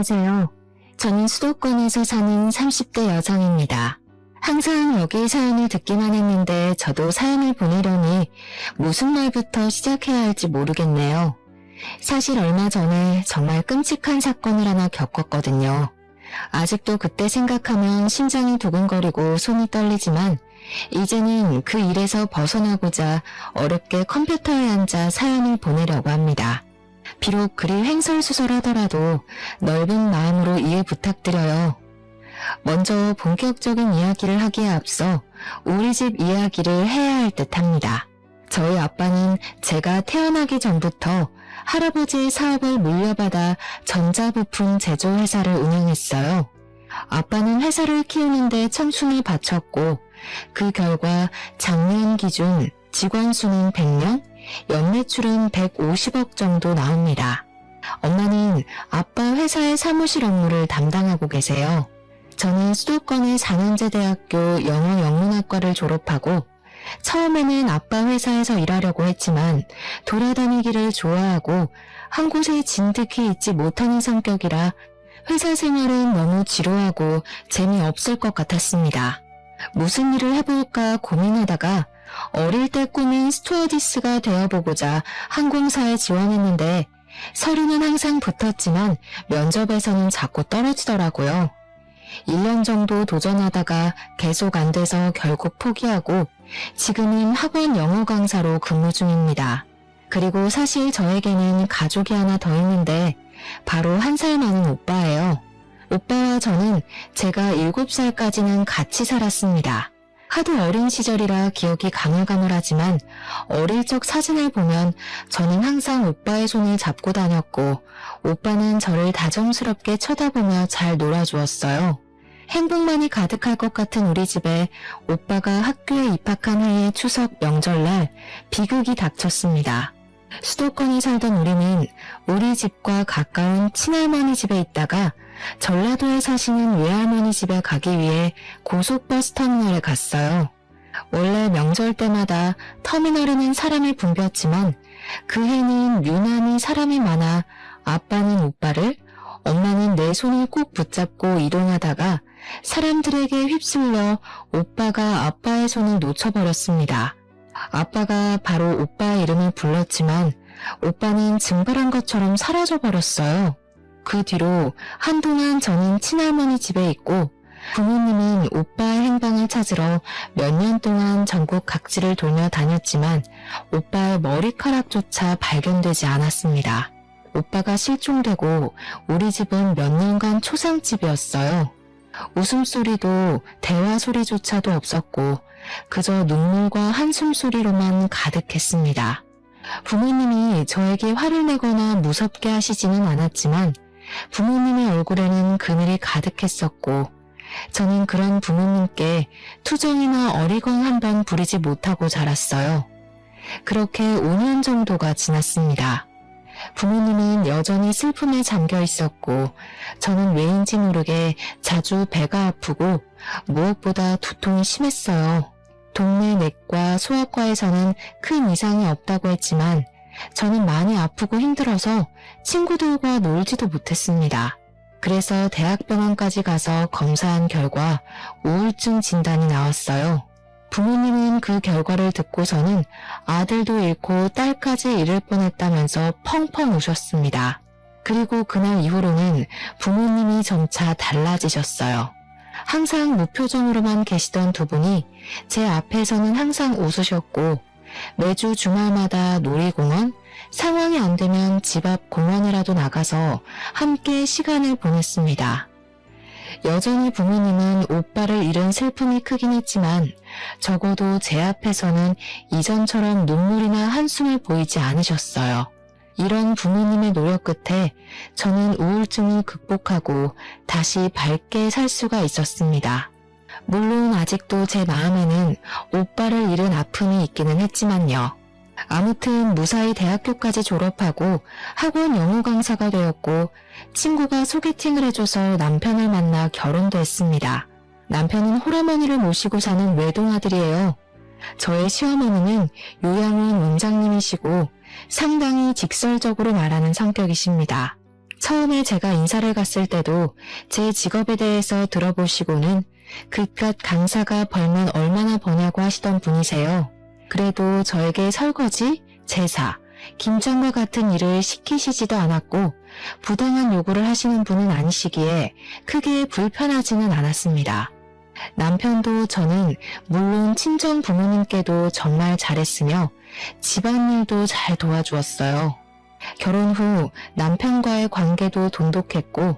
안녕하세요. 저는 수도권에서 사는 30대 여성입니다. 항상 여기 사연을 듣기만 했는데 저도 사연을 보내려니 무슨 말부터 시작해야 할지 모르겠네요. 사실 얼마 전에 정말 끔찍한 사건을 하나 겪었거든요. 아직도 그때 생각하면 심장이 두근거리고 손이 떨리지만 이제는 그 일에서 벗어나고자 어렵게 컴퓨터에 앉아 사연을 보내려고 합니다. 비록 글이 횡설수설하더라도 넓은 마음으로 이해 부탁드려요. 먼저 본격적인 이야기를 하기에 앞서 우리 집 이야기를 해야 할 듯합니다. 저희 아빠는 제가 태어나기 전부터 할아버지의 사업을 물려받아 전자부품 제조회사를 운영했어요. 아빠는 회사를 키우는데 청춘을 바쳤고 그 결과 작년 기준 직원 수는 100명, 연매출은 150억 정도 나옵니다. 엄마는 아빠 회사의 사무실 업무를 담당하고 계세요. 저는 수도권의 4년제 대학교 영어영문학과를 졸업하고 처음에는 아빠 회사에서 일하려고 했지만 돌아다니기를 좋아하고 한 곳에 진득히 있지 못하는 성격이라 회사 생활은 너무 지루하고 재미없을 것 같았습니다. 무슨 일을 해볼까 고민하다가 어릴 때 꿈인 스튜어디스가 되어보고자 항공사에 지원했는데 서류는 항상 붙었지만 면접에서는 자꾸 떨어지더라고요. 1년 정도 도전하다가 계속 안 돼서 결국 포기하고 지금은 학원 영어 강사로 근무 중입니다. 그리고 사실 저에게는 가족이 하나 더 있는데 바로 1살 많은 오빠예요. 오빠와 저는 제가 7살까지는 같이 살았습니다. 하도 어린 시절이라 기억이 가물가물하지만 어릴 적 사진을 보면 저는 항상 오빠의 손을 잡고 다녔고 오빠는 저를 다정스럽게 쳐다보며 잘 놀아주었어요. 행복만이 가득할 것 같은 우리 집에 오빠가 학교에 입학한 해의 추석 명절날 비극이 닥쳤습니다. 수도권에 살던 우리는 우리 집과 가까운 친할머니 집에 있다가 전라도에 사시는 외할머니 집에 가기 위해 고속버스 터미널에 갔어요. 원래 명절 때마다 터미널에는 사람이 붐볐지만 그 해는 유난히 사람이 많아 아빠는 오빠를, 엄마는 내 손을 꼭 붙잡고 이동하다가 사람들에게 휩쓸려 오빠가 아빠의 손을 놓쳐버렸습니다. 아빠가 바로 오빠의 이름을 불렀지만 오빠는 증발한 것처럼 사라져버렸어요. 그 뒤로 한동안 저는 친할머니 집에 있고 부모님은 오빠의 행방을 찾으러 몇 년 동안 전국 각지를 돌며 다녔지만 오빠의 머리카락조차 발견되지 않았습니다. 오빠가 실종되고 우리 집은 몇 년간 초상집이었어요. 웃음소리도 대화 소리조차도 없었고 그저 눈물과 한숨 소리로만 가득했습니다. 부모님이 저에게 화를 내거나 무섭게 하시지는 않았지만 부모님의 얼굴에는 그늘이 가득했었고 저는 그런 부모님께 투정이나 어리광 한 번 부리지 못하고 자랐어요. 그렇게 5년 정도가 지났습니다. 부모님은 여전히 슬픔에 잠겨 있었고 저는 왜인지 모르게 자주 배가 아프고 무엇보다 두통이 심했어요. 동네 내과 소아과에서는 큰 이상이 없다고 했지만 저는 많이 아프고 힘들어서 친구들과 놀지도 못했습니다. 그래서 대학병원까지 가서 검사한 결과 우울증 진단이 나왔어요. 부모님은 그 결과를 듣고서는 아들도 잃고 딸까지 잃을 뻔했다면서 펑펑 우셨습니다. 그리고 그날 이후로는 부모님이 점차 달라지셨어요. 항상 무표정으로만 계시던 두 분이 제 앞에서는 항상 웃으셨고 매주 주말마다 놀이공원, 상황이 안 되면 집 앞 공원이라도 나가서 함께 시간을 보냈습니다. 여전히 부모님은 오빠를 잃은 슬픔이 크긴 했지만 적어도 제 앞에서는 이전처럼 눈물이나 한숨을 보이지 않으셨어요. 이런 부모님의 노력 끝에 저는 우울증을 극복하고 다시 밝게 살 수가 있었습니다. 물론 아직도 제 마음에는 오빠를 잃은 아픔이 있기는 했지만요. 아무튼 무사히 대학교까지 졸업하고 학원 영어 강사가 되었고 친구가 소개팅을 해줘서 남편을 만나 결혼도 했습니다. 남편은 홀어머니를 모시고 사는 외동아들이에요. 저의 시어머니는 요양원 원장님이시고 상당히 직설적으로 말하는 성격이십니다. 처음에 제가 인사를 갔을 때도 제 직업에 대해서 들어보시고는 그깟 강사가 벌면 얼마나 버냐고 하시던 분이세요. 그래도 저에게 설거지, 제사, 김장과 같은 일을 시키시지도 않았고 부당한 요구를 하시는 분은 아니시기에 크게 불편하지는 않았습니다. 남편도 물론 친정 부모님께도 정말 잘했으며 집안일도 잘 도와주었어요. 결혼 후 남편과의 관계도 돈독했고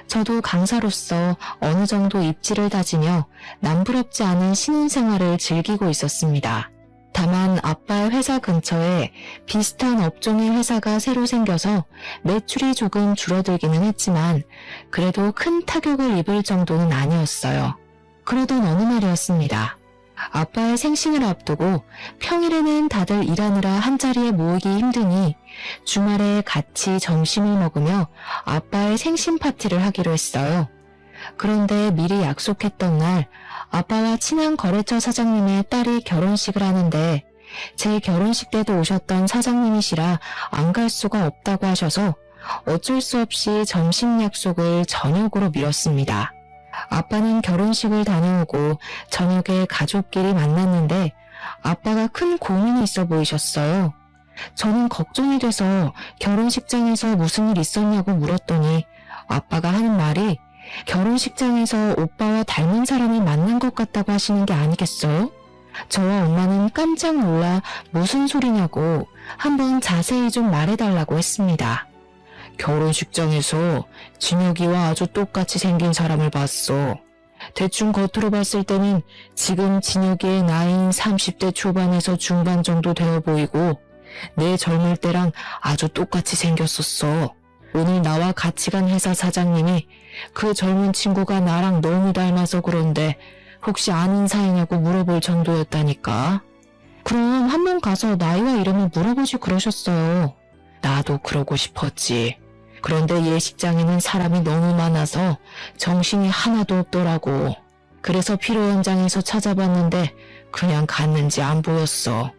저도 강사로서 어느 정도 입지를 다지며 남부럽지 않은 신혼생활을 즐기고 있었습니다. 다만 아빠의 회사 근처에 비슷한 업종의 회사가 새로 생겨서 매출이 조금 줄어들기는 했지만 그래도 큰 타격을 입을 정도는 아니었어요. 그러던 어느 날이었습니다. 아빠의 생신을 앞두고 평일에는 다들 일하느라 한자리에 모이기 힘드니 주말에 같이 점심을 먹으며 아빠의 생신 파티를 하기로 했어요. 그런데 미리 약속했던 날 아빠와 친한 거래처 사장님의 딸이 결혼식을 하는데 제 결혼식 때도 오셨던 사장님이시라 안 갈 수가 없다고 하셔서 어쩔 수 없이 점심 약속을 저녁으로 미뤘습니다. 아빠는 결혼식을 다녀오고 저녁에 가족끼리 만났는데 아빠가 큰 고민이 있어 보이셨어요. 저는 걱정이 돼서 결혼식장에서 무슨 일 있었냐고 물었더니 아빠가 하는 말이 결혼식장에서 오빠와 닮은 사람을 만난 것 같다고 하시는 게 아니겠어요? 저와 엄마는 깜짝 놀라 무슨 소리냐고 한번 자세히 좀 말해달라고 했습니다. 결혼식장에서 진혁이와 아주 똑같이 생긴 사람을 봤어. 대충 겉으로 봤을 때는 지금 진혁이의 나이인 30대 초반에서 중반 정도 되어 보이고 내 젊을 때랑 아주 똑같이 생겼었어. 오늘 나와 같이 간 회사 사장님이 그 젊은 친구가 나랑 너무 닮아서 그런데 혹시 아는 사이냐고 물어볼 정도였다니까. 그럼 한번 가서 나이와 이름을 물어보지 그러셨어요. 나도 그러고 싶었지. 그런데 예식장에는 사람이 너무 많아서 정신이 하나도 없더라고. 그래서 필요 현장에서 찾아봤는데 그냥 갔는지 안 보였어.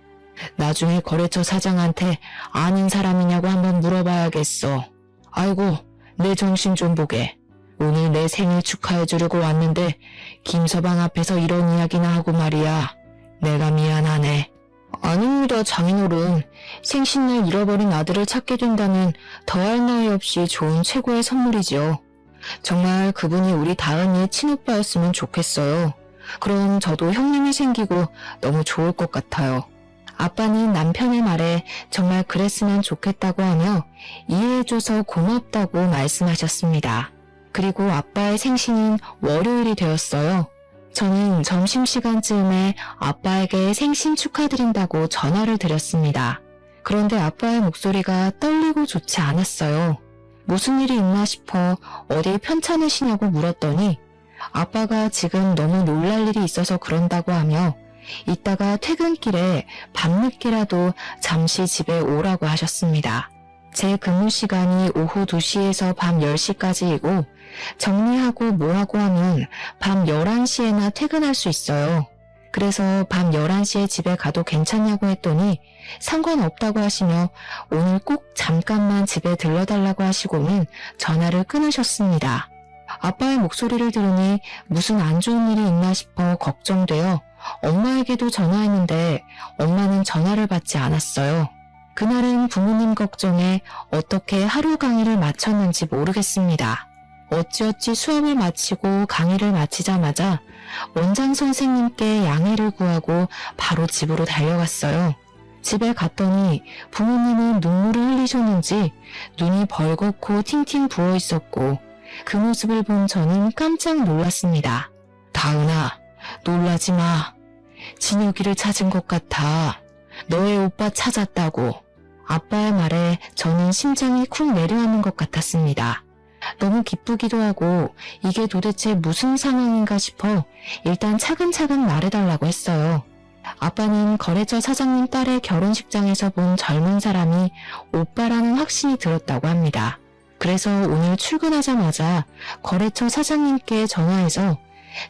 나중에 거래처 사장한테 아는 사람이냐고 한번 물어봐야겠어. 아이고, 내 정신 좀 보게. 오늘 내 생일 축하해주려고 왔는데 김서방 앞에서 이런 이야기나 하고 말이야. 내가 미안하네. 아닙니다, 장인어른. 생신날 잃어버린 아들을 찾게 된다면 더할 나위 없이 좋은 최고의 선물이죠. 정말 그분이 우리 다은이의 친오빠였으면 좋겠어요. 그럼 저도 형님이 생기고 너무 좋을 것 같아요. 아빠는 남편의 말에 정말 그랬으면 좋겠다고 하며 이해해줘서 고맙다고 말씀하셨습니다. 그리고 아빠의 생신은 월요일이 되었어요. 저는 점심시간쯤에 아빠에게 생신 축하드린다고 전화를 드렸습니다. 그런데 아빠의 목소리가 떨리고 좋지 않았어요. 무슨 일이 있나 싶어 어디 편찮으시냐고 물었더니 아빠가 지금 너무 놀랄 일이 있어서 그런다고 하며 이따가 퇴근길에 밤늦게라도 잠시 집에 오라고 하셨습니다. 제 근무 시간이 오후 2시에서 밤 10시까지이고 정리하고 뭐하고 하면 밤 11시에나 퇴근할 수 있어요. 그래서 밤 11시에 집에 가도 괜찮냐고 했더니 상관없다고 하시며 오늘 꼭 잠깐만 집에 들러달라고 하시고는 전화를 끊으셨습니다. 아빠의 목소리를 들으니 무슨 안 좋은 일이 있나 싶어 걱정되어 엄마에게도 전화했는데 엄마는 전화를 받지 않았어요. 그날은 부모님 걱정에 어떻게 하루 강의를 마쳤는지 모르겠습니다. 어찌어찌 수업을 마치고 강의를 마치자마자 원장 선생님께 양해를 구하고 바로 집으로 달려갔어요. 집에 갔더니 부모님은 눈물을 흘리셨는지 눈이 벌겋고 팅팅 부어 있었고 그 모습을 본 저는 깜짝 놀랐습니다. 다은아, 놀라지 마. 진혁이를 찾은 것 같아. 너의 오빠 찾았다고. 아빠의 말에 저는 심장이 쿵 내려앉는 것 같았습니다. 너무 기쁘기도 하고 이게 도대체 무슨 상황인가 싶어 일단 차근차근 말해달라고 했어요. 아빠는 거래처 사장님 딸의 결혼식장에서 본 젊은 사람이 오빠라는 확신이 들었다고 합니다. 그래서 오늘 출근하자마자 거래처 사장님께 전화해서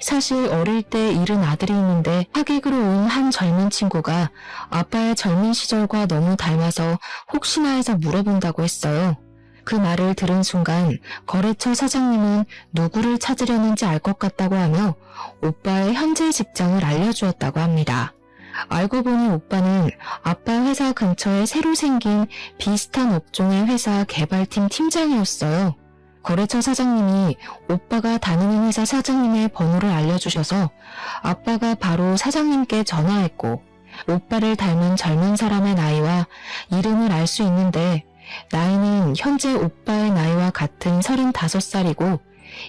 사실 어릴 때 잃은 아들이 있는데 하객으로 온 한 젊은 친구가 아빠의 젊은 시절과 너무 닮아서 혹시나 해서 물어본다고 했어요. 그 말을 들은 순간 거래처 사장님은 누구를 찾으려는지 알 것 같다고 하며 오빠의 현재 직장을 알려주었다고 합니다. 알고 보니 오빠는 아빠 회사 근처에 새로 생긴 비슷한 업종의 회사 개발팀 팀장이었어요. 거래처 사장님이 오빠가 다니는 회사 사장님의 번호를 알려주셔서 아빠가 바로 사장님께 전화했고 오빠를 닮은 젊은 사람의 나이와 이름을 알 수 있는데 나이는 현재 오빠의 나이와 같은 35살이고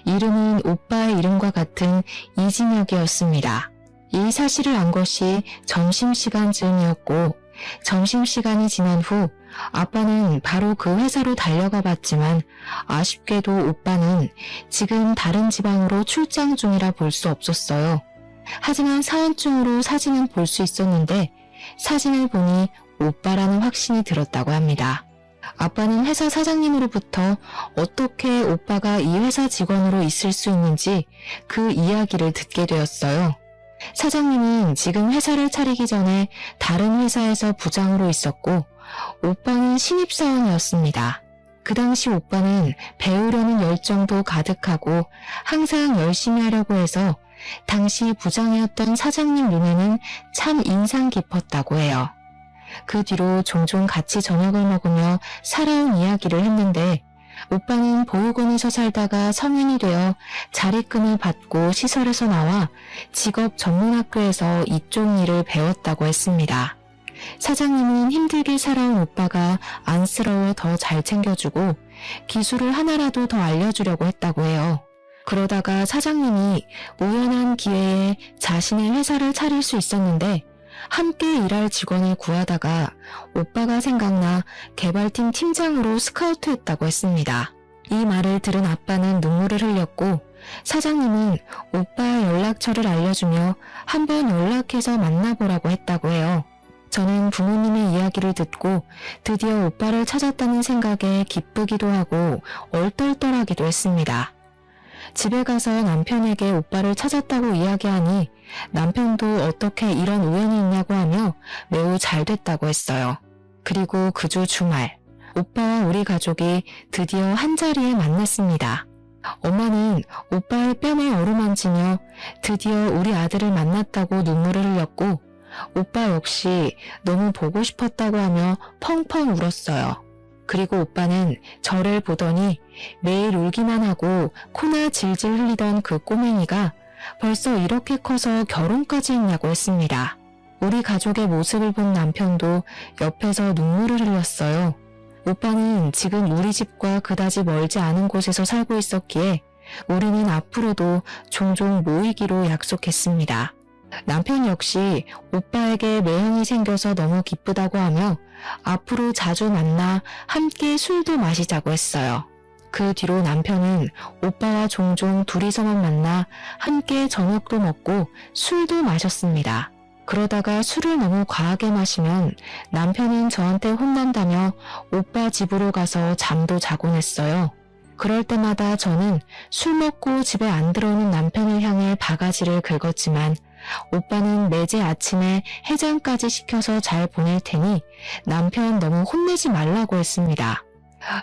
이름은 오빠의 이름과 같은 이진혁이었습니다. 이 사실을 안 것이 점심시간쯤이었고 점심시간이 지난 후 아빠는 바로 그 회사로 달려가 봤지만 아쉽게도 오빠는 지금 다른 지방으로 출장 중이라 볼 수 없었어요. 하지만 사원증으로 사진은 볼 수 있었는데 사진을 보니 오빠라는 확신이 들었다고 합니다. 아빠는 회사 사장님으로부터 어떻게 오빠가 이 회사 직원으로 있을 수 있는지 그 이야기를 듣게 되었어요. 사장님은 지금 회사를 차리기 전에 다른 회사에서 부장으로 있었고 오빠는 신입사원이었습니다. 그 당시 오빠는 배우려는 열정도 가득하고 항상 열심히 하려고 해서 당시 부장이었던 사장님 눈에는 참 인상 깊었다고 해요. 그 뒤로 종종 같이 저녁을 먹으며 살아온 이야기를 했는데 오빠는 보육원에서 살다가 성인이 되어 자립금을 받고 시설에서 나와 직업 전문학교에서 이쪽 일을 배웠다고 했습니다. 사장님은 힘들게 살아온 오빠가 안쓰러워 더 잘 챙겨주고 기술을 하나라도 더 알려주려고 했다고 해요. 그러다가 사장님이 우연한 기회에 자신의 회사를 차릴 수 있었는데 함께 일할 직원을 구하다가 오빠가 생각나 개발팀 팀장으로 스카우트했다고 했습니다. 이 말을 들은 아빠는 눈물을 흘렸고 사장님은 오빠의 연락처를 알려주며 한번 연락해서 만나보라고 했다고 해요. 저는 부모님의 이야기를 듣고 드디어 오빠를 찾았다는 생각에 기쁘기도 하고 얼떨떨하기도 했습니다. 집에 가서 남편에게 오빠를 찾았다고 이야기하니 남편도 어떻게 이런 우연이 있냐고 하며 매우 잘 됐다고 했어요. 그리고 그 주 주말, 오빠와 우리 가족이 드디어 한자리에 만났습니다. 엄마는 오빠의 뺨에 어루만지며 드디어 우리 아들을 만났다고 눈물을 흘렸고 오빠 역시 너무 보고 싶었다고 하며 펑펑 울었어요. 그리고 오빠는 저를 보더니 매일 울기만 하고 코나 질질 흘리던 그 꼬맹이가 벌써 이렇게 커서 결혼까지 했냐고 했습니다. 우리 가족의 모습을 본 남편도 옆에서 눈물을 흘렸어요. 오빠는 지금 우리 집과 그다지 멀지 않은 곳에서 살고 있었기에 우리는 앞으로도 종종 모이기로 약속했습니다. 남편 역시 오빠에게 매형이 생겨서 너무 기쁘다고 하며 앞으로 자주 만나 함께 술도 마시자고 했어요. 그 뒤로 남편은 오빠와 종종 둘이서만 만나 함께 저녁도 먹고 술도 마셨습니다. 그러다가 술을 너무 과하게 마시면 남편은 저한테 혼난다며 오빠 집으로 가서 잠도 자곤 했어요. 그럴 때마다 저는 술 먹고 집에 안 들어오는 남편을 향해 바가지를 긁었지만 오빠는 매제 아침에 해장까지 시켜서 잘 보낼 테니 남편 너무 혼내지 말라고 했습니다.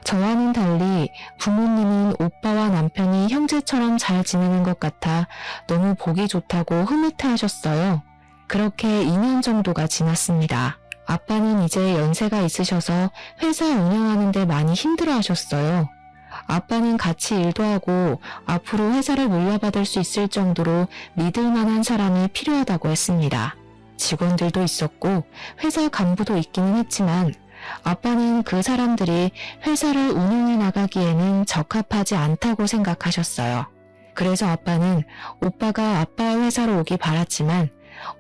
저와는 달리 부모님은 오빠와 남편이 형제처럼 잘 지내는 것 같아 너무 보기 좋다고 흐뭇해하셨어요. 그렇게 2년 정도가 지났습니다. 아빠는 이제 연세가 있으셔서 회사 운영하는 데 많이 힘들어하셨어요. 아빠는 같이 일도 하고 앞으로 회사를 물려받을 수 있을 정도로 믿을 만한 사람이 필요하다고 했습니다. 직원들도 있었고 회사 간부도 있기는 했지만 아빠는 그 사람들이 회사를 운영해 나가기에는 적합하지 않다고 생각하셨어요. 그래서 아빠는 오빠가 아빠의 회사로 오기 바랐지만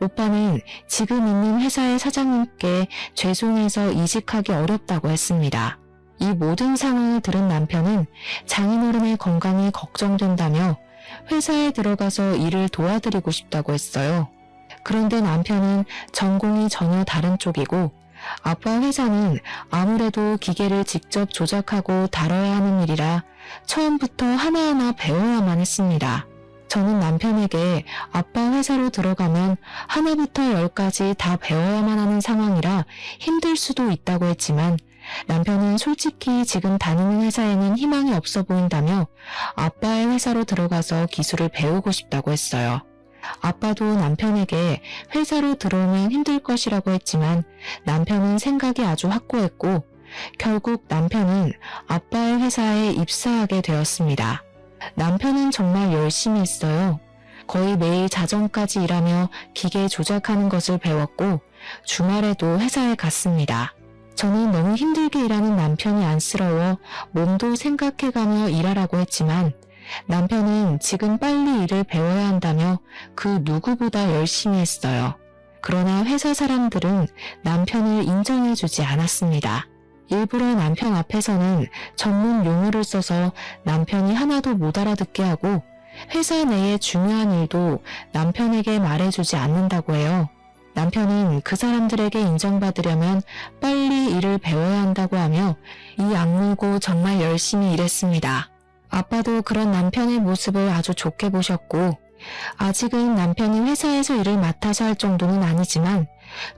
오빠는 지금 있는 회사의 사장님께 죄송해서 이직하기 어렵다고 했습니다. 이 모든 상황을 들은 남편은 장인어른의 건강이 걱정된다며 회사에 들어가서 일을 도와드리고 싶다고 했어요. 그런데 남편은 전공이 전혀 다른 쪽이고 아빠 회사는 아무래도 기계를 직접 조작하고 다뤄야 하는 일이라 처음부터 하나하나 배워야만 했습니다. 저는 남편에게 아빠 회사로 들어가면 하나부터 열까지 다 배워야만 하는 상황이라 힘들 수도 있다고 했지만 남편은 솔직히 지금 다니는 회사에는 희망이 없어 보인다며 아빠의 회사로 들어가서 기술을 배우고 싶다고 했어요. 아빠도 남편에게 회사로 들어오면 힘들 것이라고 했지만 남편은 생각이 아주 확고했고 결국 남편은 아빠의 회사에 입사하게 되었습니다. 남편은 정말 열심히 했어요. 거의 매일 자정까지 일하며 기계 조작하는 것을 배웠고 주말에도 회사에 갔습니다. 저는 너무 힘들게 일하는 남편이 안쓰러워 몸도 생각해가며 일하라고 했지만 남편은 지금 빨리 일을 배워야 한다며 그 누구보다 열심히 했어요. 그러나 회사 사람들은 남편을 인정해주지 않았습니다. 일부러 남편 앞에서는 전문 용어를 써서 남편이 하나도 못 알아듣게 하고 회사 내의 중요한 일도 남편에게 말해주지 않는다고 해요. 남편은 그 사람들에게 인정받으려면 빨리 일을 배워야 한다고 하며 이 악물고 정말 열심히 일했습니다. 아빠도 그런 남편의 모습을 아주 좋게 보셨고 아직은 남편이 회사에서 일을 맡아서 할 정도는 아니지만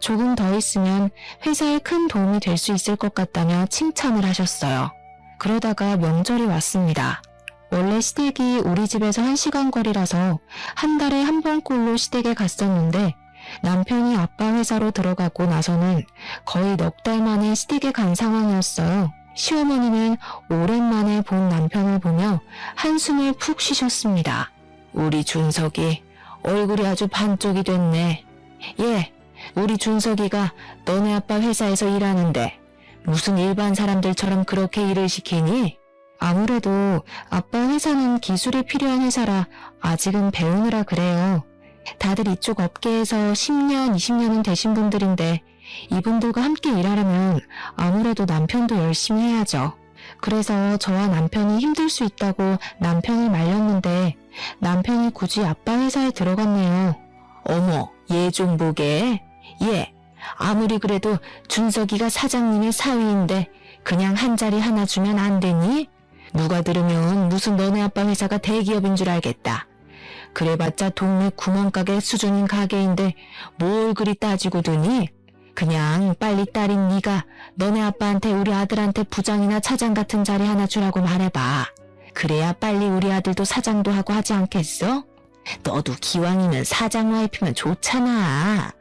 조금 더 있으면 회사에 큰 도움이 될 수 있을 것 같다며 칭찬을 하셨어요. 그러다가 명절이 왔습니다. 원래 시댁이 우리 집에서 1시간 거리라서 한 달에 한 번꼴로 시댁에 갔었는데 남편이 아빠 회사로 들어가고 나서는 거의 넉 달 만에 시댁에 간 상황이었어요. 시어머니는 오랜만에 본 남편을 보며 한숨을 푹 쉬셨습니다. 우리 준석이 얼굴이 아주 반쪽이 됐네. 예, 우리 준석이가 너네 아빠 회사에서 일하는데 무슨 일반 사람들처럼 그렇게 일을 시키니? 아무래도 아빠 회사는 기술이 필요한 회사라 아직은 배우느라 그래요. 다들 이쪽 업계에서 10년, 20년은 되신 분들인데 이분들과 함께 일하려면 아무래도 남편도 열심히 해야죠. 그래서 저와 남편이 힘들 수 있다고 남편을 말렸는데 남편이 굳이 아빠 회사에 들어갔네요. 어머, 얘 좀 보게. 얘, 아무리 그래도 준석이가 사장님의 사위인데 그냥 한 자리 하나 주면 안 되니? 누가 들으면 무슨 너네 아빠 회사가 대기업인 줄 알겠다. 그래봤자 동네 구멍가게 수준인 가게인데 뭘 그리 따지고 드니? 그냥 빨리 딸인 네가 너네 아빠한테 우리 아들한테 부장이나 차장 같은 자리 하나 주라고 말해봐. 그래야 빨리 우리 아들도 사장도 하고 하지 않겠어? 너도 기왕이면 사장 와이프면 좋잖아.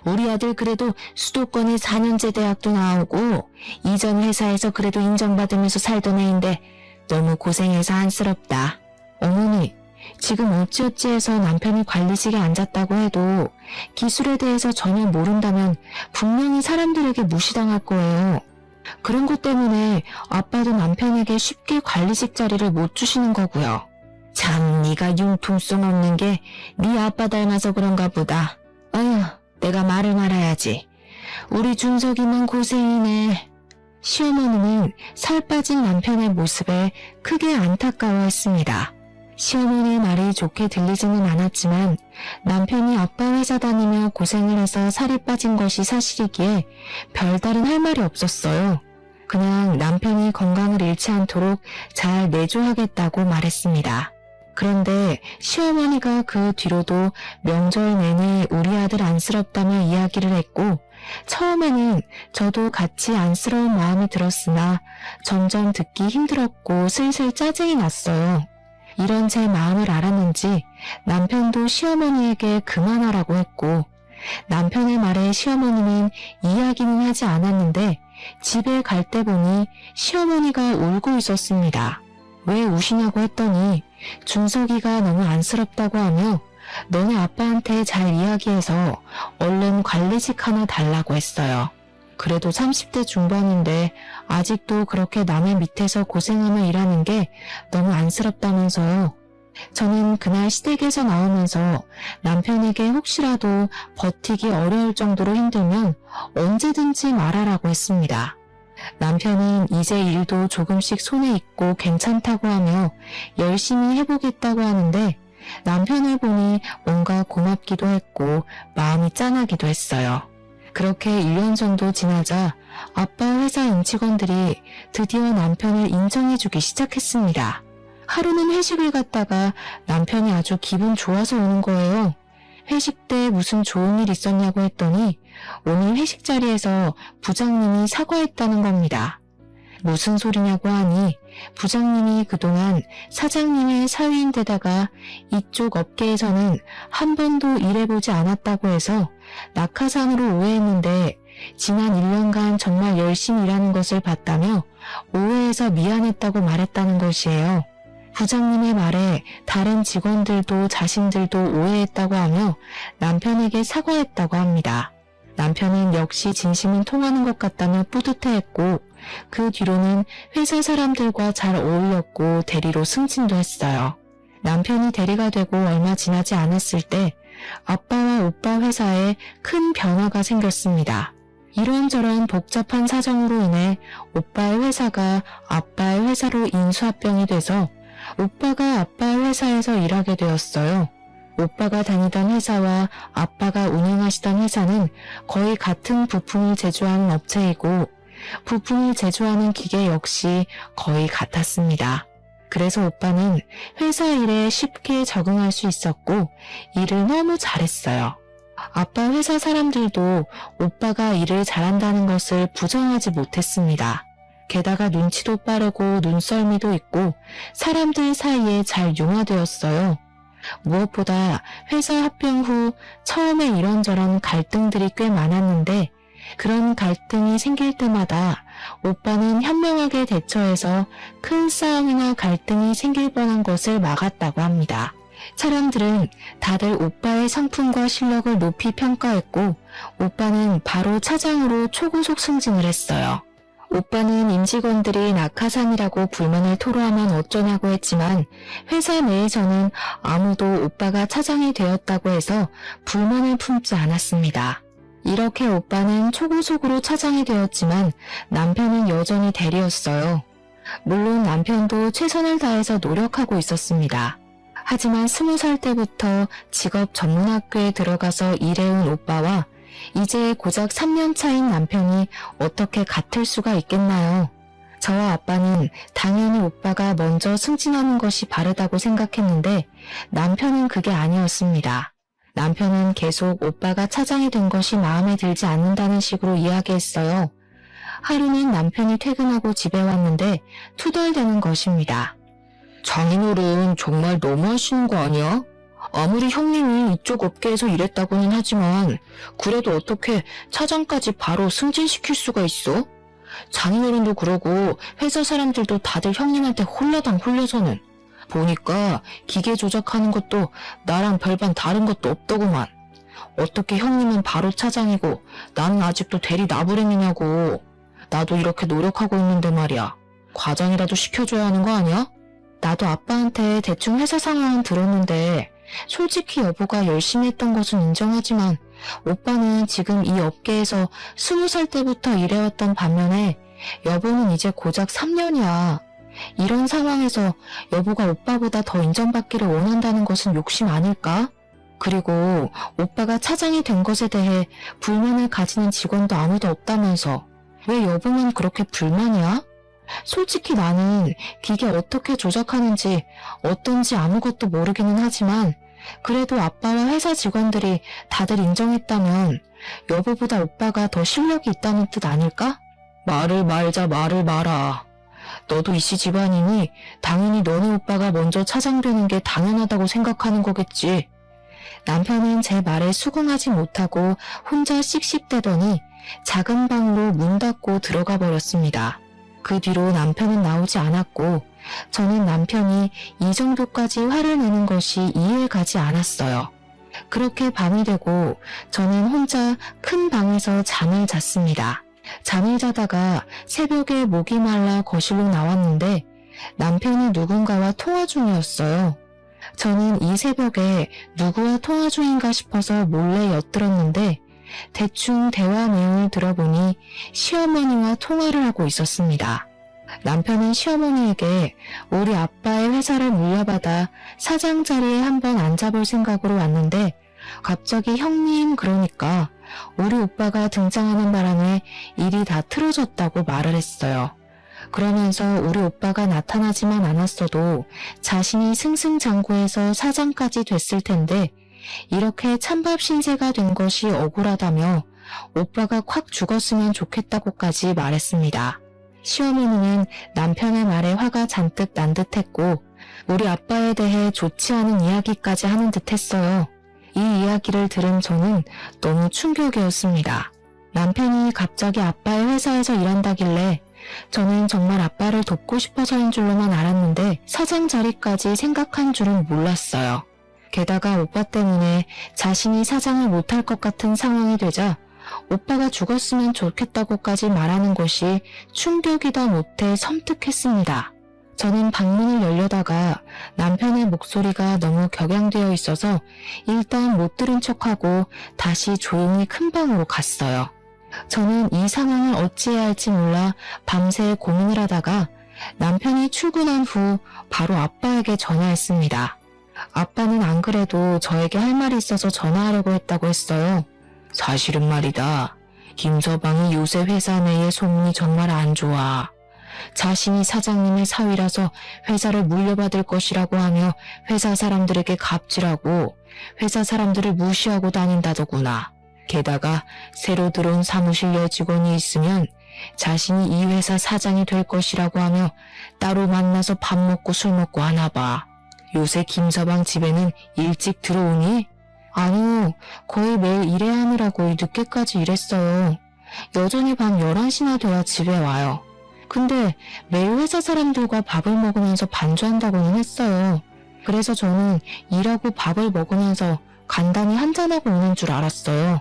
우리 아들 그래도 수도권에 4년제 대학도 나오고 이전 회사에서 그래도 인정받으면서 살던 애인데 너무 고생해서 안쓰럽다. 어머니, 지금 어찌어찌 해서 남편이 관리직에 앉았다고 해도 기술에 대해서 전혀 모른다면 분명히 사람들에게 무시당할 거예요. 그런 것 때문에 아빠도 남편에게 쉽게 관리직 자리를 못 주시는 거고요. 참 네가 융통성 없는 게 네 아빠 닮아서 그런가 보다. 아휴, 내가 말을 말아야지. 우리 준석이만 고생이네. 시어머니는 살 빠진 남편의 모습에 크게 안타까워했습니다. 시어머니의 말이 좋게 들리지는 않았지만 남편이 아빠 회사 다니며 고생을 해서 살이 빠진 것이 사실이기에 별다른 할 말이 없었어요. 그냥 남편이 건강을 잃지 않도록 잘 내조하겠다고 말했습니다. 그런데 시어머니가 그 뒤로도 명절 내내 우리 아들 안쓰럽다며 이야기를 했고 처음에는 저도 같이 안쓰러운 마음이 들었으나 점점 듣기 힘들었고 슬슬 짜증이 났어요. 이런 제 마음을 알았는지 남편도 시어머니에게 그만하라고 했고 남편의 말에 시어머니는 이야기는 하지 않았는데 집에 갈 때 보니 시어머니가 울고 있었습니다. 왜 우시냐고 했더니 준석이가 너무 안쓰럽다고 하며 너네 아빠한테 잘 이야기해서 얼른 관리직 하나 달라고 했어요. 그래도 30대 중반인데 아직도 그렇게 남의 밑에서 고생하며 일하는 게 너무 안쓰럽다면서요. 저는 그날 시댁에서 나오면서 남편에게 혹시라도 버티기 어려울 정도로 힘들면 언제든지 말하라고 했습니다. 남편은 이제 일도 조금씩 손에 익고 괜찮다고 하며 열심히 해보겠다고 하는데 남편을 보니 뭔가 고맙기도 했고 마음이 짠하기도 했어요. 그렇게 1년 정도 지나자 아빠 회사 임직원들이 드디어 남편을 인정해주기 시작했습니다. 하루는 회식을 갔다가 남편이 아주 기분 좋아서 오는 거예요. 회식 때 무슨 좋은 일 있었냐고 했더니 오늘 회식 자리에서 부장님이 사과했다는 겁니다. 무슨 소리냐고 하니 부장님이 그동안 사장님의 사위인데다가 이쪽 업계에서는 한 번도 일해보지 않았다고 해서 낙하산으로 오해했는데 지난 1년간 정말 열심히 일하는 것을 봤다며 오해해서 미안했다고 말했다는 것이에요. 부장님의 말에 다른 직원들도 자신들도 오해했다고 하며 남편에게 사과했다고 합니다. 남편은 역시 진심은 통하는 것 같다며 뿌듯해했고 그 뒤로는 회사 사람들과 잘 어울렸고 대리로 승진도 했어요. 남편이 대리가 되고 얼마 지나지 않았을 때 아빠와 오빠 회사에 큰 변화가 생겼습니다. 이런저런 복잡한 사정으로 인해 오빠의 회사가 아빠의 회사로 인수합병이 돼서 오빠가 아빠의 회사에서 일하게 되었어요. 오빠가 다니던 회사와 아빠가 운영하시던 회사는 거의 같은 부품을 제조하는 업체이고 부품을 제조하는 기계 역시 거의 같았습니다. 그래서 오빠는 회사 일에 쉽게 적응할 수 있었고 일을 너무 잘했어요. 아빠 회사 사람들도 오빠가 일을 잘한다는 것을 부정하지 못했습니다. 게다가 눈치도 빠르고 눈썰미도 있고 사람들 사이에 잘 융화되었어요. 무엇보다 회사 합병 후 처음에 이런저런 갈등들이 꽤 많았는데 그런 갈등이 생길 때마다 오빠는 현명하게 대처해서 큰 싸움이나 갈등이 생길 뻔한 것을 막았다고 합니다. 사람들은 다들 오빠의 성품과 실력을 높이 평가했고 오빠는 바로 차장으로 초고속 승진을 했어요. 오빠는 임직원들이 낙하산이라고 불만을 토로하면 어쩌냐고 했지만 회사 내에서는 아무도 오빠가 차장이 되었다고 해서 불만을 품지 않았습니다. 이렇게 오빠는 초고속으로 차장이 되었지만 남편은 여전히 대리였어요. 물론 남편도 최선을 다해서 노력하고 있었습니다. 하지만 20살 때부터 직업 전문학교에 들어가서 일해온 오빠와 이제 고작 3년 차인 남편이 어떻게 같을 수가 있겠나요? 저와 아빠는 당연히 오빠가 먼저 승진하는 것이 바르다고 생각했는데 남편은 그게 아니었습니다. 남편은 계속 오빠가 차장이 된 것이 마음에 들지 않는다는 식으로 이야기했어요. 하루는 남편이 퇴근하고 집에 왔는데 투덜대는 것입니다. 장인어른 정말 너무하시는 거 아니야? 아무리 형님이 이쪽 업계에서 일했다고는 하지만 그래도 어떻게 차장까지 바로 승진시킬 수가 있어? 장인어른도 그러고 회사 사람들도 다들 형님한테 홀라당 홀려서는 보니까 기계 조작하는 것도 나랑 별반 다른 것도 없더구만. 어떻게 형님은 바로 차장이고 나는 아직도 대리 나부랭이냐고. 나도 이렇게 노력하고 있는데 말이야. 과장이라도 시켜줘야 하는 거 아니야? 나도 아빠한테 대충 회사 상황은 들었는데 솔직히 여보가 열심히 했던 것은 인정하지만 오빠는 지금 이 업계에서 20살 때부터 일해왔던 반면에 여보는 이제 고작 3년이야. 이런 상황에서 여보가 오빠보다 더 인정받기를 원한다는 것은 욕심 아닐까? 그리고 오빠가 차장이 된 것에 대해 불만을 가지는 직원도 아무도 없다면서 왜 여보만 그렇게 불만이야? 솔직히 나는 기계 어떻게 조작하는지 어떤지 아무것도 모르기는 하지만 그래도 아빠와 회사 직원들이 다들 인정했다면 여보보다 오빠가 더 실력이 있다는 뜻 아닐까? 말을 말자 말을 마라. 너도 이씨 집안이니 당연히 너네 오빠가 먼저 차장되는 게 당연하다고 생각하는 거겠지. 남편은 제 말에 수긍하지 못하고 혼자 씩씩대더니 작은 방으로 문 닫고 들어가 버렸습니다. 그 뒤로 남편은 나오지 않았고 저는 남편이 이 정도까지 화를 내는 것이 이해가 가지 않았어요. 그렇게 밤이 되고 저는 혼자 큰 방에서 잠을 잤습니다. 잠을 자다가 새벽에 목이 말라 거실로 나왔는데 남편이 누군가와 통화 중이었어요. 저는 이 새벽에 누구와 통화 중인가 싶어서 몰래 엿들었는데 대충 대화 내용을 들어보니 시어머니와 통화를 하고 있었습니다. 남편은 시어머니에게 우리 아빠의 회사를 물려받아 사장 자리에 한번 앉아볼 생각으로 왔는데 갑자기 형님 그러니까 우리 오빠가 등장하는 바람에 일이 다 틀어졌다고 말을 했어요. 그러면서 우리 오빠가 나타나지만 않았어도 자신이 승승장구해서 사장까지 됐을 텐데 이렇게 찬밥 신세가 된 것이 억울하다며 오빠가 콱 죽었으면 좋겠다고까지 말했습니다. 시어머니는 남편의 말에 화가 잔뜩 난 듯했고 우리 아빠에 대해 좋지 않은 이야기까지 하는 듯했어요. 이 이야기를 들은 저는 너무 충격이었습니다. 남편이 갑자기 아빠의 회사에서 일한다길래 저는 정말 아빠를 돕고 싶어서인 줄로만 알았는데 사장 자리까지 생각한 줄은 몰랐어요. 게다가 오빠 때문에 자신이 사장을 못할 것 같은 상황이 되자 오빠가 죽었으면 좋겠다고까지 말하는 것이 충격이다 못해 섬뜩했습니다. 저는 방문을 열려다가 남편의 목소리가 너무 격양되어 있어서 일단 못 들은 척하고 다시 조용히 큰 방으로 갔어요. 저는 이 상황을 어찌해야 할지 몰라 밤새 고민을 하다가 남편이 출근한 후 바로 아빠에게 전화했습니다. 아빠는 안 그래도 저에게 할 말이 있어서 전화하려고 했다고 했어요. 사실은 말이다. 김서방이 요새 회사 내의 소문이 정말 안 좋아. 자신이 사장님의 사위라서 회사를 물려받을 것이라고 하며 회사 사람들에게 갑질하고 회사 사람들을 무시하고 다닌다더구나. 게다가 새로 들어온 사무실 여직원이 있으면 자신이 이 회사 사장이 될 것이라고 하며 따로 만나서 밥 먹고 술 먹고 하나 봐. 요새 김서방 집에는 일찍 들어오니? 아니요, 거의 매일 일해야 하느라고 늦게까지 일했어요. 여전히 밤 11시나 돼야 집에 와요. 근데 매일 회사 사람들과 밥을 먹으면서 반주한다고는 했어요. 그래서 저는 일하고 밥을 먹으면서 간단히 한잔하고 오는 줄 알았어요.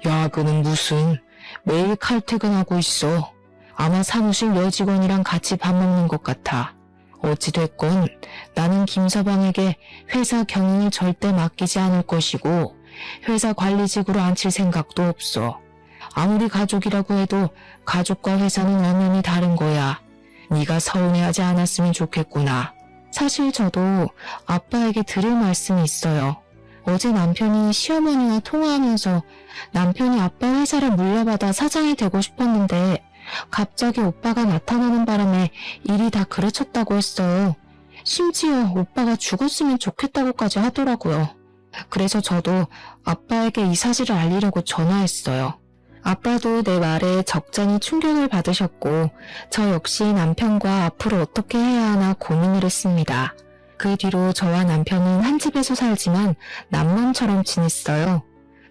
야근은 무슨, 매일 칼퇴근하고 있어. 아마 사무실 여직원이랑 같이 밥 먹는 것 같아. 어찌됐건 나는 김서방에게 회사 경영을 절대 맡기지 않을 것이고 회사 관리직으로 앉힐 생각도 없어. 아무리 가족이라고 해도 가족과 회사는 엄연히 다른 거야. 네가 서운해하지 않았으면 좋겠구나. 사실 저도 아빠에게 드릴 말씀이 있어요. 어제 남편이 시어머니와 통화하면서 남편이 아빠 회사를 물려받아 사장이 되고 싶었는데 갑자기 오빠가 나타나는 바람에 일이 다 그르쳤다고 했어요. 심지어 오빠가 죽었으면 좋겠다고까지 하더라고요. 그래서 저도 아빠에게 이 사실을 알리려고 전화했어요. 아빠도 내 말에 적잖이 충격을 받으셨고 저 역시 남편과 앞으로 어떻게 해야 하나 고민을 했습니다. 그 뒤로 저와 남편은 한 집에서 살지만 남남처럼 지냈어요.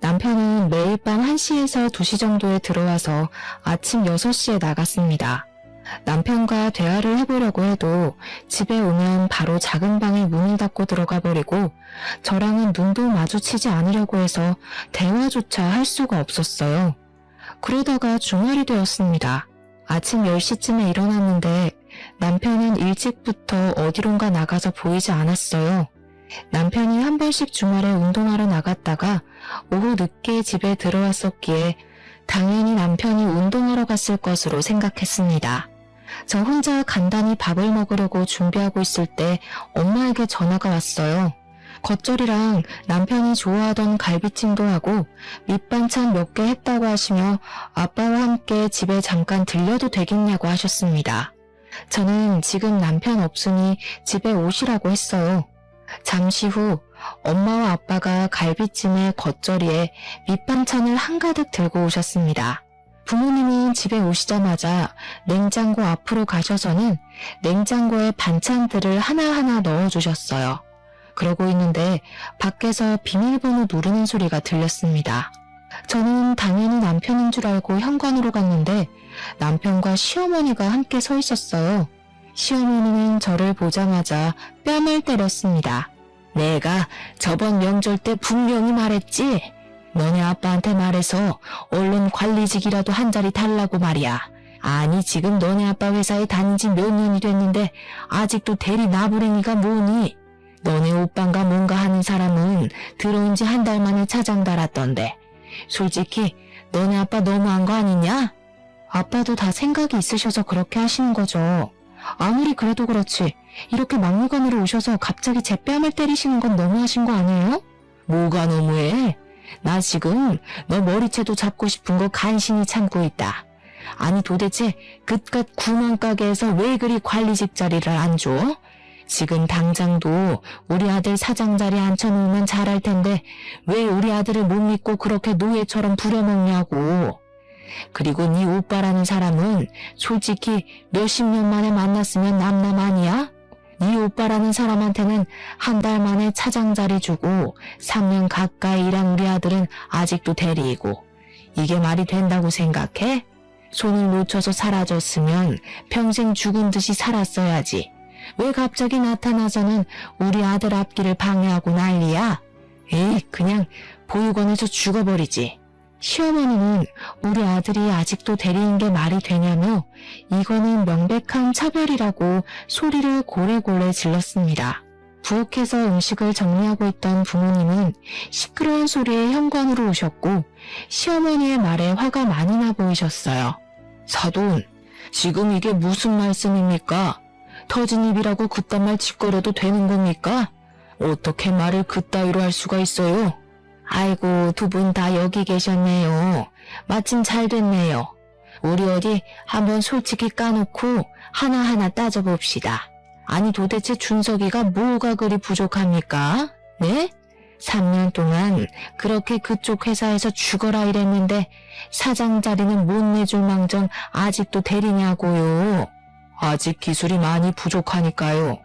남편은 매일 밤 1시에서 2시 정도에 들어와서 아침 6시에 나갔습니다. 남편과 대화를 해보려고 해도 집에 오면 바로 작은 방에 문을 닫고 들어가 버리고 저랑은 눈도 마주치지 않으려고 해서 대화조차 할 수가 없었어요. 그러다가 주말이 되었습니다. 아침 10시쯤에 일어났는데 남편은 일찍부터 어디론가 나가서 보이지 않았어요. 남편이 한 번씩 주말에 운동하러 나갔다가 오후 늦게 집에 들어왔었기에 당연히 남편이 운동하러 갔을 것으로 생각했습니다. 저 혼자 간단히 밥을 먹으려고 준비하고 있을 때 엄마에게 전화가 왔어요. 겉절이랑 남편이 좋아하던 갈비찜도 하고 밑반찬 몇 개 했다고 하시며 아빠와 함께 집에 잠깐 들려도 되겠냐고 하셨습니다. 저는 지금 남편 없으니 집에 오시라고 했어요. 잠시 후 엄마와 아빠가 갈비찜에 겉절이에 밑반찬을 한가득 들고 오셨습니다. 부모님은 집에 오시자마자 냉장고 앞으로 가셔서는 냉장고에 반찬들을 하나하나 넣어주셨어요. 그러고 있는데 밖에서 비밀번호 누르는 소리가 들렸습니다. 저는 당연히 남편인 줄 알고 현관으로 갔는데 남편과 시어머니가 함께 서 있었어요. 시어머니는 저를 보자마자 뺨을 때렸습니다. 내가 저번 명절 때 분명히 말했지? 너네 아빠한테 말해서 얼른 관리직이라도 한 자리 달라고 말이야. 아니 지금 너네 아빠 회사에 다닌 지 몇 년이 됐는데 아직도 대리 나부랭이가 뭐니? 너네 오빠가 뭔가 하는 사람은 들어온 지 한 달 만에 차장 달았던데. 솔직히 너네 아빠 너무한 거 아니냐? 아빠도 다 생각이 있으셔서 그렇게 하시는 거죠. 아무리 그래도 그렇지 이렇게 막무가내로 오셔서 갑자기 제 뺨을 때리시는 건 너무하신 거 아니에요? 뭐가 너무해? 나 지금 너 머리채도 잡고 싶은 거 간신히 참고 있다. 아니 도대체 그깟 구멍가게에서 왜 그리 관리직 자리를 안 줘? 지금 당장도 우리 아들 사장 자리에 앉혀놓으면 잘할 텐데 왜 우리 아들을 못 믿고 그렇게 노예처럼 부려먹냐고. 그리고 네 오빠라는 사람은 솔직히 몇십 년 만에 만났으면 남남 아니야? 네 오빠라는 사람한테는 한 달 만에 차장 자리 주고 3년 가까이 일한 우리 아들은 아직도 대리이고 이게 말이 된다고 생각해? 손을 놓쳐서 사라졌으면 평생 죽은 듯이 살았어야지. 왜 갑자기 나타나서는 우리 아들 앞길을 방해하고 난리야? 에이, 그냥 보육원에서 죽어버리지. 시어머니는 우리 아들이 아직도 대리인 게 말이 되냐며 이거는 명백한 차별이라고 소리를 고래고래 질렀습니다. 부엌에서 음식을 정리하고 있던 부모님은 시끄러운 소리에 현관으로 오셨고 시어머니의 말에 화가 많이 나 보이셨어요. 사돈, 지금 이게 무슨 말씀입니까? 터진 입이라고 그딴 말 짓거려도 되는 겁니까? 어떻게 말을 그따위로 할 수가 있어요? 아이고, 두 분 다 여기 계셨네요. 마침 잘 됐네요. 우리 어디 한번 솔직히 까놓고 하나하나 따져봅시다. 아니 도대체 준석이가 뭐가 그리 부족합니까? 네? 3년 동안 그렇게 그쪽 회사에서 죽어라 이랬는데 사장 자리는 못 내줄 망정 아직도 대리냐고요. 아직 기술이 많이 부족하니까요.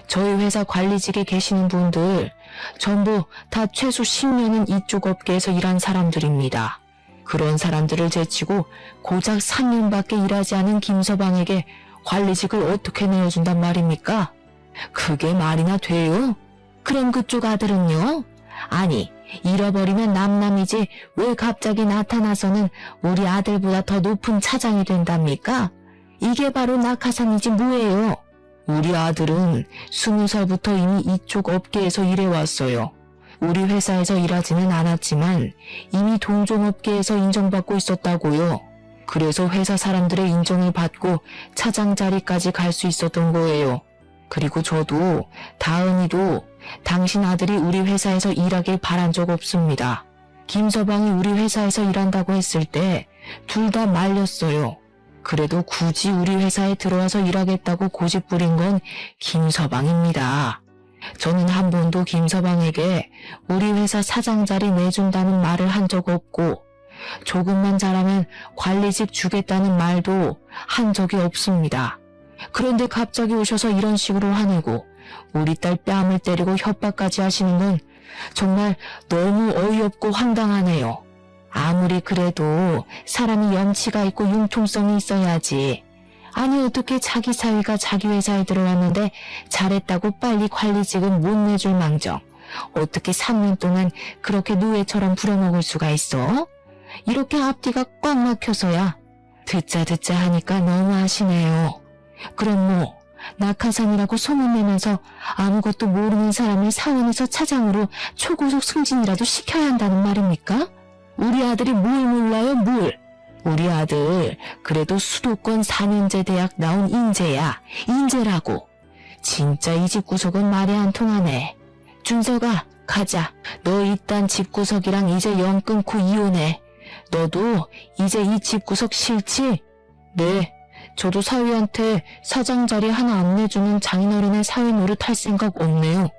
저희 회사 관리직에 계시는 분들 전부 다 최소 10년은 이쪽 업계에서 일한 사람들입니다. 그런 사람들을 제치고 고작 3년밖에 일하지 않은 김서방에게 관리직을 어떻게 내어준단 말입니까? 그게 말이나 돼요? 그럼 그쪽 아들은요? 아니, 잃어버리면 남남이지 왜 갑자기 나타나서는 우리 아들보다 더 높은 차장이 된답니까? 이게 바로 낙하산이지 뭐예요? 우리 아들은 20살부터 이미 이쪽 업계에서 일해왔어요. 우리 회사에서 일하지는 않았지만 이미 동종업계에서 인정받고 있었다고요. 그래서 회사 사람들의 인정을 받고 차장 자리까지 갈 수 있었던 거예요. 그리고 저도 다은이도 당신 아들이 우리 회사에서 일하길 바란 적 없습니다. 김서방이 우리 회사에서 일한다고 했을 때 둘 다 말렸어요. 그래도 굳이 우리 회사에 들어와서 일하겠다고 고집 부린 건 김서방입니다. 저는 한 번도 김서방에게 우리 회사 사장 자리 내준다는 말을 한 적 없고 조금만 잘하면 관리직 주겠다는 말도 한 적이 없습니다. 그런데 갑자기 오셔서 이런 식으로 화내고 우리 딸 뺨을 때리고 협박까지 하시는 건 정말 너무 어이없고 황당하네요. 아무리 그래도 사람이 염치가 있고 융통성이 있어야지. 아니 어떻게 자기 사위가 자기 회사에 들어왔는데 잘했다고 빨리 관리직은 못 내줄 망정. 어떻게 3년 동안 그렇게 노예처럼 부려먹을 수가 있어? 이렇게 앞뒤가 꽉 막혀서야. 듣자 하니까 너무하시네요. 그럼 뭐 낙하산이라고 소문내면서 아무것도 모르는 사람을 사원에서 차장으로 초고속 승진이라도 시켜야 한다는 말입니까? 우리 아들이 뭘 몰라요, 뭘? 우리 아들 그래도 수도권 4년제 대학 나온 인재야. 인재라고. 진짜 이 집구석은 말이 안 통하네. 준석아, 가자. 너 일단 집구석이랑 이제 영 끊고 이혼해. 너도 이제 이 집구석 싫지? 네. 저도 사위한테 사장 자리 하나 안 내주는 장인어른의 사위 노릇 할 생각 없네요.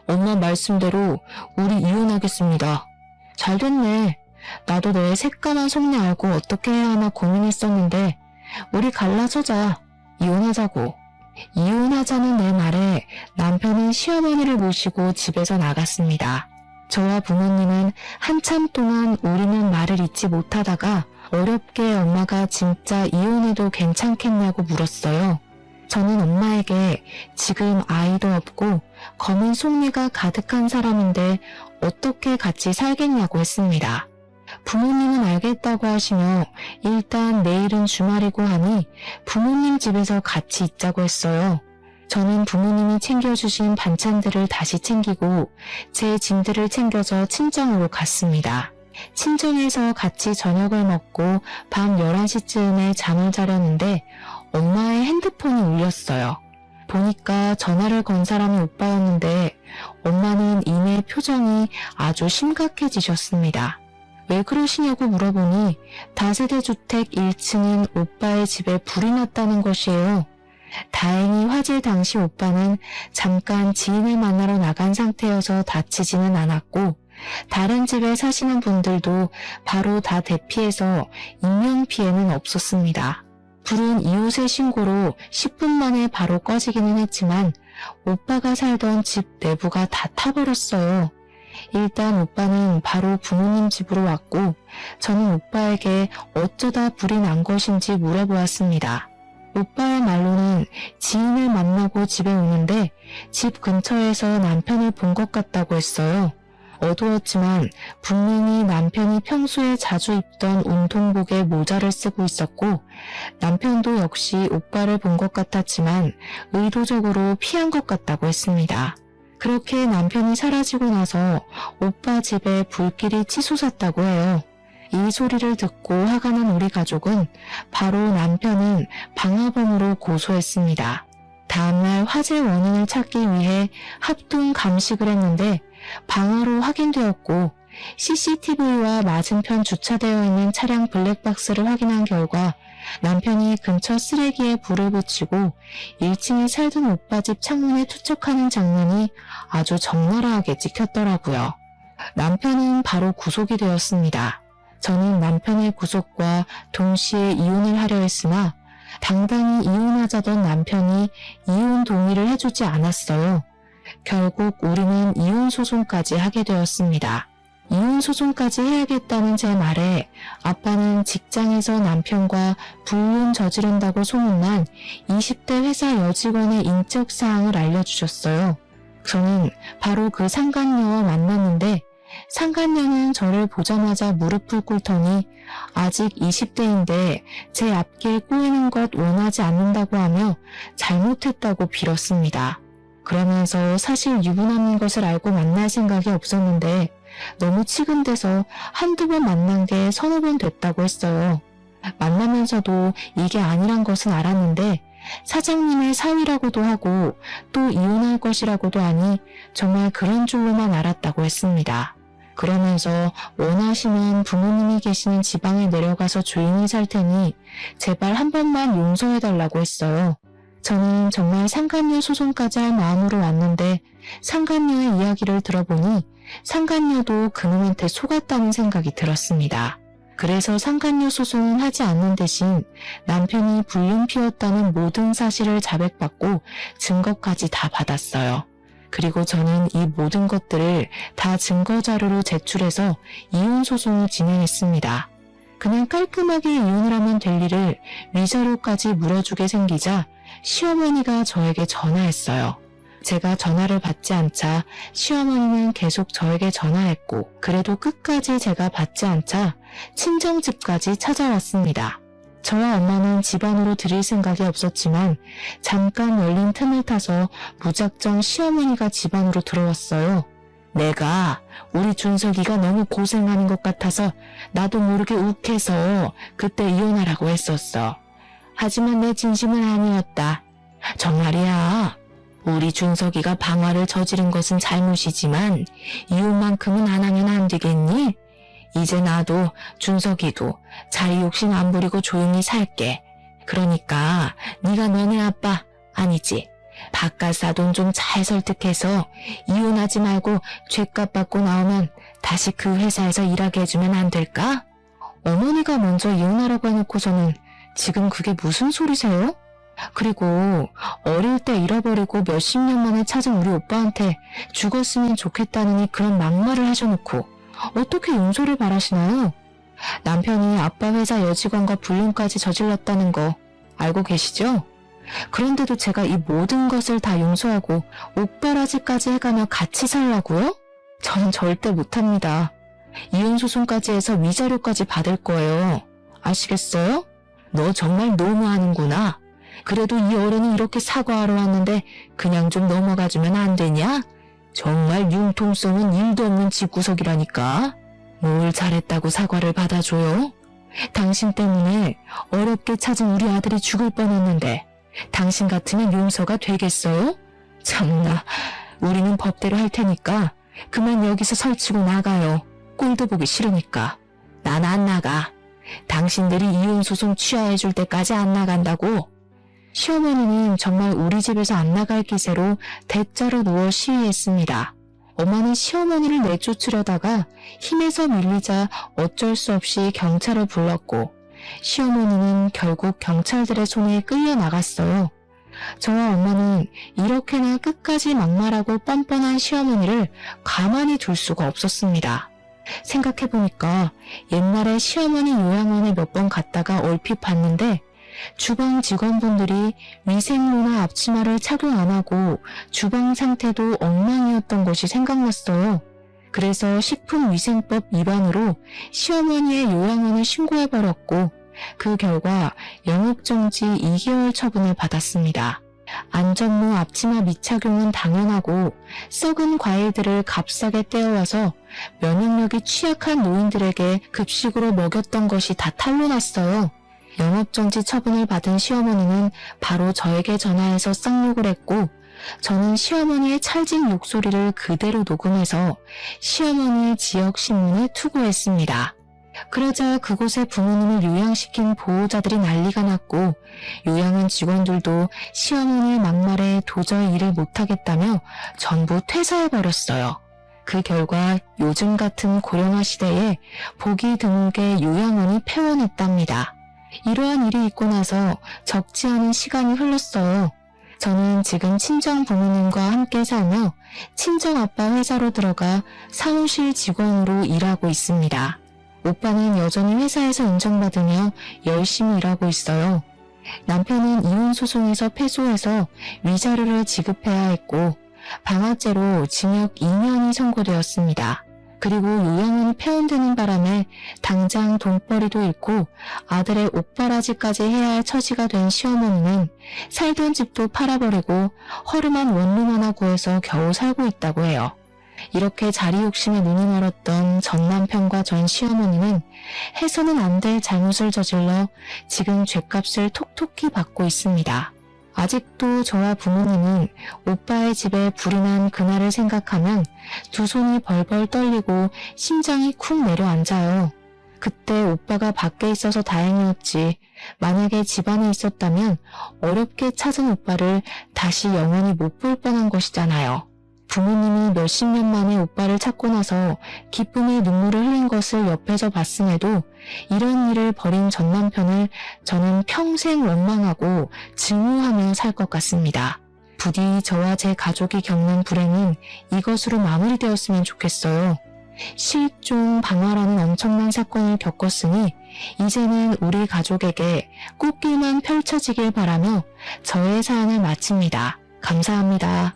엄마 말씀대로 우리 이혼하겠습니다. 잘 됐네. 나도 너의 새까만 속내 알고 어떻게 해야 하나 고민했었는데 우리 갈라서자. 이혼하자고. 이혼하자는 내 말에 남편은 시어머니를 모시고 집에서 나갔습니다. 저와 부모님은 한참 동안 우리는 말을 잇지 못하다가 어렵게 엄마가 진짜 이혼해도 괜찮겠냐고 물었어요. 저는 엄마에게 지금 아이도 없고 검은 속내가 가득한 사람인데 어떻게 같이 살겠냐고 했습니다. 부모님은 알겠다고 하시며 일단 내일은 주말이고 하니 부모님 집에서 같이 있자고 했어요. 저는 부모님이 챙겨주신 반찬들을 다시 챙기고 제 짐들을 챙겨서 친정으로 갔습니다. 친정에서 같이 저녁을 먹고 밤 11시쯤에 잠을 자려는데 엄마의 핸드폰이 울렸어요. 보니까 전화를 건 사람이 오빠였는데 엄마는 이내 표정이 아주 심각해지셨습니다. 왜 그러시냐고 물어보니 다세대 주택 1층인 오빠의 집에 불이 났다는 것이에요. 다행히 화재 당시 오빠는 잠깐 지인을 만나러 나간 상태여서 다치지는 않았고 다른 집에 사시는 분들도 바로 다 대피해서 인명피해는 없었습니다. 불은 이웃의 신고로 10분 만에 바로 꺼지기는 했지만 오빠가 살던 집 내부가 다 타버렸어요. 일단 오빠는 바로 부모님 집으로 왔고 저는 오빠에게 어쩌다 불이 난 것인지 물어보았습니다. 오빠의 말로는 지인을 만나고 집에 오는데 집 근처에서 남편을 본 것 같다고 했어요. 어두웠지만 분명히 남편이 평소에 자주 입던 운동복에 모자를 쓰고 있었고 남편도 역시 오빠를 본 것 같았지만 의도적으로 피한 것 같다고 했습니다. 그렇게 남편이 사라지고 나서 오빠 집에 불길이 치솟았다고 해요. 이 소리를 듣고 화가 난 우리 가족은 바로 남편은 방화범으로 고소했습니다. 다음날 화재 원인을 찾기 위해 합동 감식을 했는데 방화로 확인되었고 CCTV와 맞은편 주차되어 있는 차량 블랙박스를 확인한 결과 남편이 근처 쓰레기에 불을 붙이고 1층에 살던 오빠 집 창문에 투척하는 장면이 아주 적나라하게 찍혔더라고요. 남편은 바로 구속이 되었습니다. 저는 남편의 구속과 동시에 이혼을 하려 했으나 당당히 이혼하자던 남편이 이혼 동의를 해주지 않았어요. 결국 우리는 이혼 소송까지 하게 되었습니다. 이혼 소송까지 해야겠다는 제 말에 아빠는 직장에서 남편과 불륜 저지른다고 소문난 20대 회사 여직원의 인적 사항을 알려주셨어요. 저는 바로 그 상간녀와 만났는데 상간녀는 저를 보자마자 무릎을 꿇더니 아직 20대인데 제 앞길 꼬이는 것 원하지 않는다고 하며 잘못했다고 빌었습니다. 그러면서 사실 유부남인 것을 알고 만날 생각이 없었는데 너무 치근대서 한두 번 만난 게 서너 번 됐다고 했어요. 만나면서도 이게 아니란 것은 알았는데 사장님의 사위라고도 하고 또 이혼할 것이라고도 하니 정말 그런 줄로만 알았다고 했습니다. 그러면서 원하시면 부모님이 계시는 지방에 내려가서 조용히 살 테니 제발 한 번만 용서해달라고 했어요. 저는 정말 상간녀 소송까지 할 마음으로 왔는데 상간녀의 이야기를 들어보니 상간녀도 그놈한테 속았다는 생각이 들었습니다. 그래서 상간녀 소송은 하지 않는 대신 남편이 불륜 피웠다는 모든 사실을 자백받고 증거까지 다 받았어요. 그리고 저는 이 모든 것들을 다 증거 자료로 제출해서 이혼 소송을 진행했습니다. 그냥 깔끔하게 이혼을 하면 될 일을 위자료까지 물어주게 생기자 시어머니가 저에게 전화했어요. 제가 전화를 받지 않자 시어머니는 계속 저에게 전화했고 그래도 끝까지 제가 받지 않자 친정집까지 찾아왔습니다. 저와 엄마는 집안으로 들일 생각이 없었지만 잠깐 열린 틈을 타서 무작정 시어머니가 집안으로 들어왔어요. 내가 우리 준석이가 너무 고생하는 것 같아서 나도 모르게 욱해서 그때 이혼하라고 했었어. 하지만 내 진심은 아니었다. 정말이야. 우리 준석이가 방화를 저지른 것은 잘못이지만 이혼만큼은 안 하면 안 되겠니? 이제 나도 준석이도 자리 욕심 안 부리고 조용히 살게. 그러니까 네가 너네 아빠 아니지. 바깥 사돈 좀 잘 설득해서 이혼하지 말고 죗값 받고 나오면 다시 그 회사에서 일하게 해주면 안 될까? 어머니가 먼저 이혼하라고 해놓고서는 지금 그게 무슨 소리세요? 그리고 어릴 때 잃어버리고 몇십 년 만에 찾은 우리 오빠한테 죽었으면 좋겠다느니 그런 막말을 하셔놓고 어떻게 용서를 바라시나요? 남편이 아빠 회사 여직원과 불륜까지 저질렀다는 거 알고 계시죠? 그런데도 제가 이 모든 것을 다 용서하고 옥바라지까지 해가며 같이 살라고요? 저는 절대 못합니다. 이혼소송까지 해서 위자료까지 받을 거예요. 아시겠어요? 너 정말 너무하는구나. 그래도 이 어른이 이렇게 사과하러 왔는데 그냥 좀 넘어가주면 안 되냐? 정말 융통성은 일도 없는 집구석이라니까. 뭘 잘했다고 사과를 받아줘요? 당신 때문에 어렵게 찾은 우리 아들이 죽을 뻔했는데 당신 같으면 용서가 되겠어요? 참나, 우리는 법대로 할 테니까 그만 여기서 설치고 나가요. 꼴도 보기 싫으니까. 난 안 나가. 당신들이 이혼소송 취하해줄 때까지 안 나간다고. 시어머니는 정말 우리 집에서 안 나갈 기세로 대자로 누워 시위했습니다. 엄마는 시어머니를 내쫓으려다가 힘에서 밀리자 어쩔 수 없이 경찰을 불렀고 시어머니는 결국 경찰들의 손에 끌려 나갔어요. 저와 엄마는 이렇게나 끝까지 막말하고 뻔뻔한 시어머니를 가만히 둘 수가 없었습니다. 생각해보니까 옛날에 시어머니 요양원에 몇 번 갔다가 얼핏 봤는데 주방 직원분들이 위생모나 앞치마를 착용 안 하고 주방 상태도 엉망이었던 것이 생각났어요. 그래서 식품위생법 위반으로 시어머니의 요양원을 신고해버렸고 그 결과 영업정지 2개월 처분을 받았습니다. 안전모 앞치마 미착용은 당연하고 썩은 과일들을 값싸게 떼어와서 면역력이 취약한 노인들에게 급식으로 먹였던 것이 다 탄로났어요. 영업정지 처분을 받은 시어머니는 바로 저에게 전화해서 쌍욕을 했고 저는 시어머니의 찰진 욕소리를 그대로 녹음해서 시어머니의 지역신문에 투고했습니다. 그러자 그곳에 부모님을 요양시킨 보호자들이 난리가 났고 요양원 직원들도 시어머니의 막말에 도저히 일을 못하겠다며 전부 퇴사해버렸어요. 그 결과 요즘 같은 고령화 시대에 보기 드물게 요양원이 폐원했답니다. 이러한 일이 있고 나서 적지 않은 시간이 흘렀어요. 저는 지금 친정 부모님과 함께 살며 친정 아빠 회사로 들어가 사무실 직원으로 일하고 있습니다. 오빠는 여전히 회사에서 인정받으며 열심히 일하고 있어요. 남편은 이혼 소송에서 패소해서 위자료를 지급해야 했고 방아죄로 징역 2년이 선고되었습니다. 그리고 요양원이 폐원되는 바람에 당장 돈벌이도 잃고 아들의 옷바라지까지 해야 할 처지가 된 시어머니는 살던 집도 팔아버리고 허름한 원룸 하나 구해서 겨우 살고 있다고 해요. 이렇게 자리 욕심에 눈이 멀었던 전 남편과 전 시어머니는 해서는 안 될 잘못을 저질러 지금 죗값을 톡톡히 받고 있습니다. 아직도 저와 부모님은 오빠의 집에 불이 난 그날을 생각하면 두 손이 벌벌 떨리고 심장이 쿵 내려앉아요. 그때 오빠가 밖에 있어서 다행이었지 만약에 집안에 있었다면 어렵게 찾은 오빠를 다시 영원히 못 볼 뻔한 것이잖아요. 부모님이 몇십 년 만에 오빠를 찾고 나서 기쁨의 눈물을 흘린 것을 옆에서 봤음에도 이런 일을 벌인 전 남편을 저는 평생 원망하고 증오하며 살 것 같습니다. 부디 저와 제 가족이 겪는 불행은 이것으로 마무리되었으면 좋겠어요. 실종, 방화라는 엄청난 사건을 겪었으니 이제는 우리 가족에게 꽃길만 펼쳐지길 바라며 저의 사연을 마칩니다. 감사합니다.